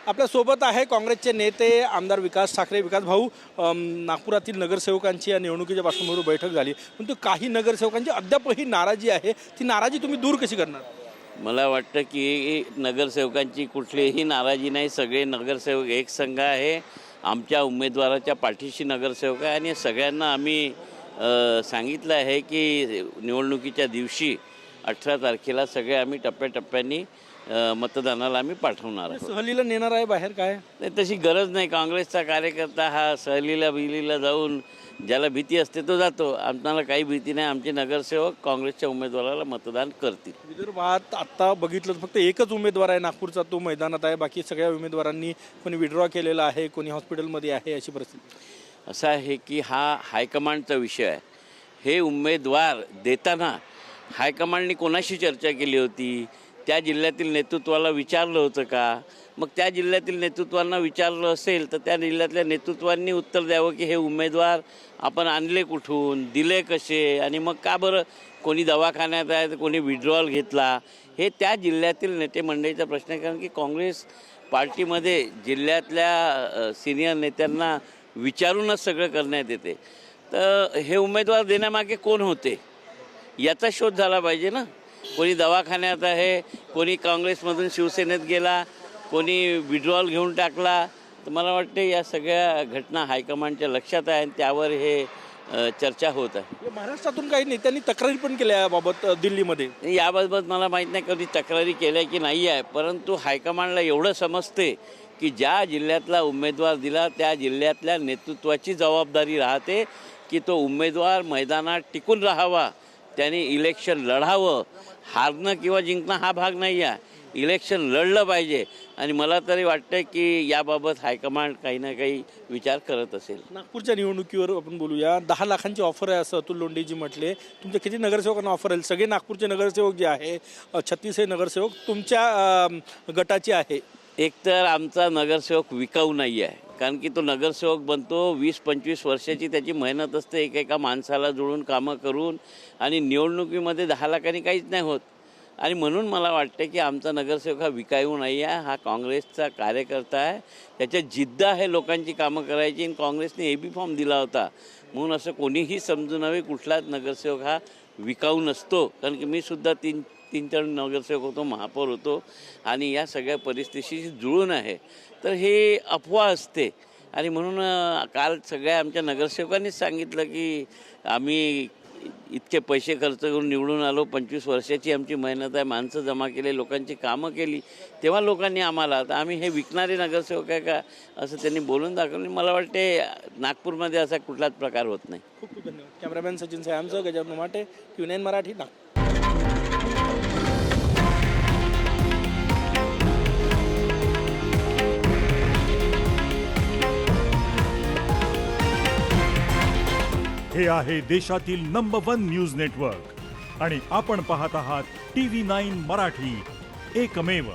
आपल्यासोबत आहे काँग्रेसचे नेते आमदार विकास ठाकरे. विकास भाऊ, नागपुरातील नगरसेवकांची या निवडणुकीच्या पार्श्वभूमीवर बैठक झाली, परंतु काही नगरसेवकांची अद्यापही नाराजी आहे. ती नाराजी तुम्ही दूर कशी करणार? मला वाटतं की नगरसेवकांची कुठलीही नाराजी नाही. सगळे नगरसेवक एक संघ आहे. आमच्या उमेदवाराच्या पाठीशी नगरसेवक आहे आणि सगळ्यांना आम्ही सांगितलं आहे की निवडणुकीच्या दिवशी 18 तारखेला सगळे आम्ही टप्प्याटप्प्याने मतदानाला आम्ही पाठवणार आहोत. सहलीला नेणार आहे बाहेर काय? नाही, तशी गरज नाही. काँग्रेसचा कार्यकर्ता हा सहलीला बिलीला जाऊन ज्याला भीती असते तो जातो. आम्हाला काही भीती नाही. आमचे नगरसेवक काँग्रेसच्या उमेदवाराला मतदान करतील. विदर्भात आत्ता बघितलं तर फक्त एकच उमेदवार आहे नागपूरचा, तो मैदानात आहे. बाकी सगळ्या उमेदवारांनी कोणी विड्रॉ केलेला आहे, कोणी हॉस्पिटलमध्ये आहे, अशी परिस्थिती. असं आहे की हा हायकमांडचा विषय आहे. हे उमेदवार देताना हायकमांडनी कोणाशी चर्चा केली होती? त्या जिल्ह्यातील नेतृत्वाला विचारलं होतं का? मग त्या जिल्ह्यातील नेतृत्वांना विचारलं असेल तर त्या जिल्ह्यातल्या नेतृत्वांनी उत्तर द्यावं की हे उमेदवार आपण आणले कुठून, दिले कसे, आणि मग का बरं कोणी दवाखान्यात आहे तर कोणी विड्रॉल घेतला. हे त्या जिल्ह्यातील नेते मंडळीचा प्रश्न आहे. कारण की काँग्रेस पार्टीमध्ये जिल्ह्यातल्या सिनियर नेत्यांना विचारूनच सगळं करण्यात येते. तर हे उमेदवार देण्यामागे कोण होते याचा शोध झाला पाहिजे ना. कोणी दवाखान्यात आहे, कोणी काँग्रेसमधून शिवसेनेत गेला, कोणी विड्रॉल घेऊन टाकला. तर मला वाटते या सगळ्या घटना हायकमांडच्या लक्षात आहे आणि त्यावर हे चर्चा होत आहे. महाराष्ट्रातून काही नेत्यांनी तक्रारी पण केल्या याबाबत दिल्लीमध्ये. याबाबत मला माहीत नाही कधी तक्रारी केल्या की नाही आहे, परंतु हायकमांडला एवढं समजते की ज्या जिल्ह्यातला उमेदवार दिला त्या जिल्ह्यातल्या नेतृत्वाची जबाबदारी राहते की तो उमेदवार मैदानात टिकून राहावा, त्याने इलेक्शन लढावं. हारणं किंवा जिंकणं हा भाग नाही आहे. इलेक्शन लढलं पाहिजे आणि मला तरी वाटतं की याबाबत हायकमांड काही ना काही विचार करत असेल. नागपूरच्या निवडणुकीवर आपण बोलूया. 10 लाखांची ऑफर आहे असं अतुल लोंढेजी म्हटले. तुमच्या किती नगरसेवकांना ऑफर आहे? सगळे नागपूरचे नगरसेवक जे आहे 36 नगरसेवक तुमच्या गटाचे आहे. एकतर आमचा नगरसेवक विकाऊ नाही आहे. कारण की तो नगरसेवक बनतो 20-25 वर्षाची त्याची मेहनत असते एकेका माणसाला जुळून कामं करून, आणि निवडणुकीमध्ये 10 लाखांनी काहीच नाही होत. आणि म्हणून मला वाटतं की आमचा नगरसेवक हा विकाऊ नाही आहे. हा काँग्रेसचा कार्यकर्ता आहे. त्याच्या जिद्द आहे लोकांची कामं करायची. आणि काँग्रेसने AB फॉर्म दिला होता म्हणून असं कोणीही समजू नये. कुठलाच नगरसेवक हा विकाऊ नसतो. कारण की मी सुद्धा तीन-चार नगरसेवक होतो, महापौर होतो, आणि या सगळ्या परिस्थितीशी जुळून आहे. तर हे अफवा असते. आणि म्हणून काल सगळ्या आमच्या नगरसेवकांनीच सांगितलं की आम्ही इतके पैसे खर्च करून निवडून आलो, 25 वर्षाची आमची मेहनत आहे, माणसं जमा केले, लोकांची कामं केली, तेव्हा लोकांनी आम्हाला, तर आम्ही हे विकणारे नगरसेवक आहे का असं त्यांनी बोलून दाखवलं. मला वाटते नागपूरमध्ये असा कुठलाच प्रकार होत नाही. खूप खूप धन्यवाद. कॅमेरामॅन सचिन सायांचं, गजानन माटे, TV9 मराठी, नागपूर. हे आहे देशातील नंबर 1 न्यूज नेटवर्क आणि आपण पाहत आहात TV9 मराठी, एकमेव.